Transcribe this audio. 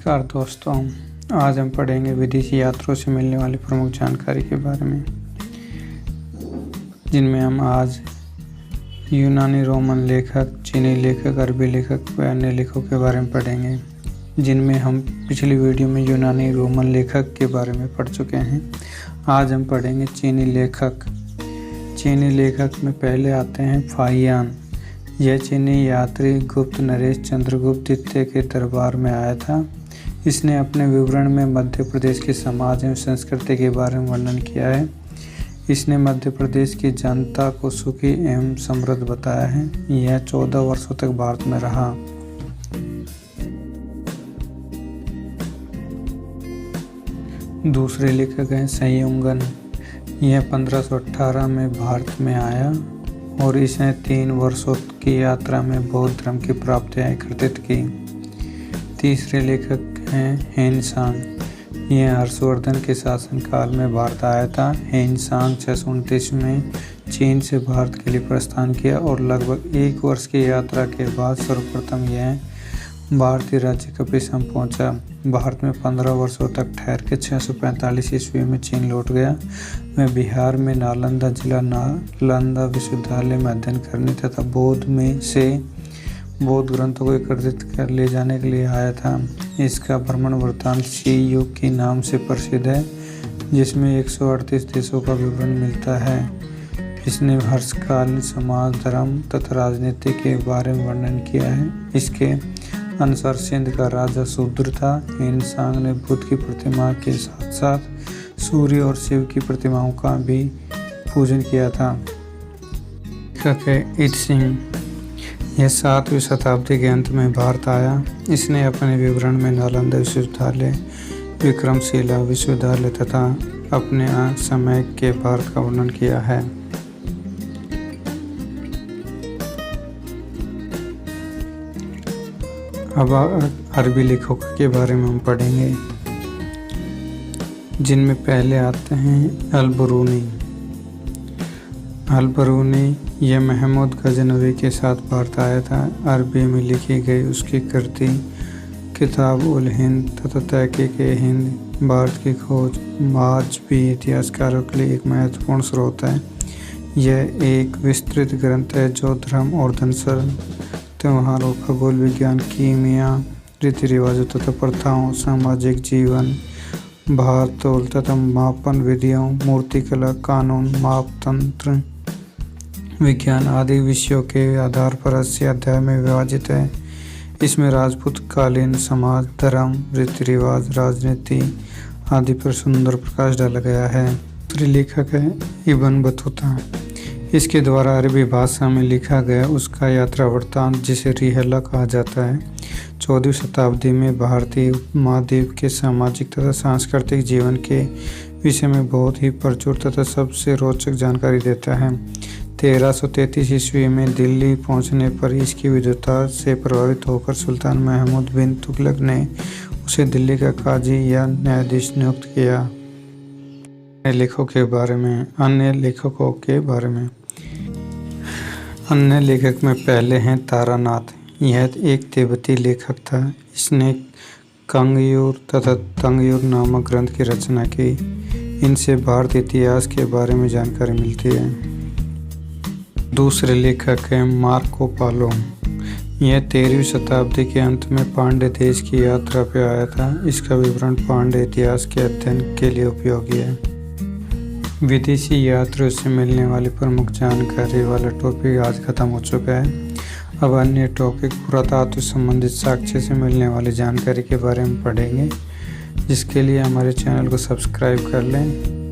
नमस्कार दोस्तों, आज हम पढ़ेंगे विदेशी यात्रियों से मिलने वाली प्रमुख जानकारी के बारे में, जिनमें हम आज यूनानी रोमन लेखक, चीनी लेखक, अरबी लेखक व अन्य लेखकों के बारे में पढ़ेंगे। जिनमें हम पिछली वीडियो में यूनानी रोमन लेखक के बारे में पढ़ चुके हैं। आज हम पढ़ेंगे चीनी लेखक। चीनी लेखक में पहले आते हैं फाहियान। यह चीनी यात्री गुप्त नरेश चंद्रगुप्त द्वितीय के दरबार में आया था। इसने अपने विवरण में मध्य प्रदेश के समाज एवं संस्कृति के बारे में वर्णन किया है। इसने मध्य प्रदेश की जनता को सुखी एवं समृद्ध बताया है। यह 14 वर्षों तक भारत में रहा। दूसरे लेखक हैं संयुंगन। यह 1518 में भारत में आया और इसने 3 वर्षों की यात्रा में बौद्ध धर्म की प्राप्तियां एकत्रित की। तीसरे लेखक हैं हेनसांग। यह हर्षवर्धन के शासनकाल में भारत आया था। हेनसांग 629 में चीन से भारत के लिए प्रस्थान किया और लगभग 1 वर्ष की यात्रा के बाद सर्वप्रथम यह भारतीय राज्य कपिसम पहुंचा। भारत में 15 वर्षों तक ठहर के 645 ईस्वी में चीन लौट गया। वह बिहार में नालंदा जिला नालंदा विश्वविद्यालय में अध्ययन करने तथा बौद्ध में से बौद्ध ग्रंथों को एकत्रित कर ले जाने के लिए आया था। इसका भ्रमण वृत्तांत शी युग के नाम से प्रसिद्ध है, जिसमें 138 देशों का विवरण मिलता है। इसने हर्षकालीन समाज, धर्म तथा राजनीति के बारे में वर्णन किया है। इसके अनुसार सिंध का राजा शूद्र था। हेनसांग ने बुद्ध की प्रतिमा के साथ साथ सूर्य और शिव की प्रतिमाओं का भी पूजन किया था। लेखक है इत्सिंग। यह 7वीं शताब्दी के अंत में भारत आया। इसने अपने विवरण में नालंदा विश्वविद्यालय, विक्रमशिला विश्वविद्यालय तथा अपने समय के भारत का वर्णन किया है। अब अरबी लेखकों के बारे में हम पढ़ेंगे, जिनमें पहले आते हैं अल-बरूनी। अल-बरूनी यह महमूद गजनवी के साथ भारत आया था। अरबी में लिखी गई उसकी कृति किताब उल हिंद तथा तहकीक-ए-हिंद भारत की खोज आज भी इतिहासकारों के लिए एक महत्वपूर्ण स्रोत है। यह एक विस्तृत ग्रंथ है जो धर्म और दर्शन, त्योहारों, खगोल विज्ञान, कीमिया, रीति रिवाजों तथा प्रथाओं, सामाजिक जीवन, भार तोल तथा मापन विधियों, मूर्तिकला, कानून, मापतंत्र, विज्ञान आदि विषयों के आधार पर 80 अध्याय में विभाजित है। इसमें राजपूत कालीन समाज, धर्म, रीति रिवाज, राजनीति आदि पर सुंदर प्रकाश डाला गया है। दूसरे लेखक है इब्न बतूता। इसके द्वारा अरबी भाषा में लिखा गया उसका यात्रा वृत्तांत, जिसे रिहला कहा जाता है, 14वीं शताब्दी में भारतीय उपमहाद्वीप के सामाजिक तथा सांस्कृतिक जीवन के विषय में बहुत ही प्रचुर तथा सबसे रोचक जानकारी देता है। 1333 ईस्वी में दिल्ली पहुंचने पर इसकी विद्वता से प्रभावित होकर सुल्तान महमूद बिन तुगलक ने उसे दिल्ली का काजी या न्यायाधीश नियुक्त किया। अन्य लेखकों के बारे में अन्य लेखक में पहले हैं तारानाथ। यह एक तिब्बती लेखक था। इसने कंगयूर तथा तंगयूर नामक ग्रंथ की रचना की। इनसे भारत इतिहास के बारे में जानकारी मिलती है। दूसरे लेखक हैं मार्को पालो। यह 13वीं शताब्दी के अंत में पांड्य देश की यात्रा पर आया था। इसका विवरण पांड्य इतिहास के अध्ययन के लिए उपयोगी है। विदेशी यात्रियों से मिलने वाली प्रमुख जानकारी वाला टॉपिक आज खत्म हो चुका है। अब अन्य टॉपिक पुरातत्व संबंधित साक्ष्य से मिलने वाली जानकारी के बारे में पढ़ेंगे, जिसके लिए हमारे चैनल को सब्सक्राइब कर लें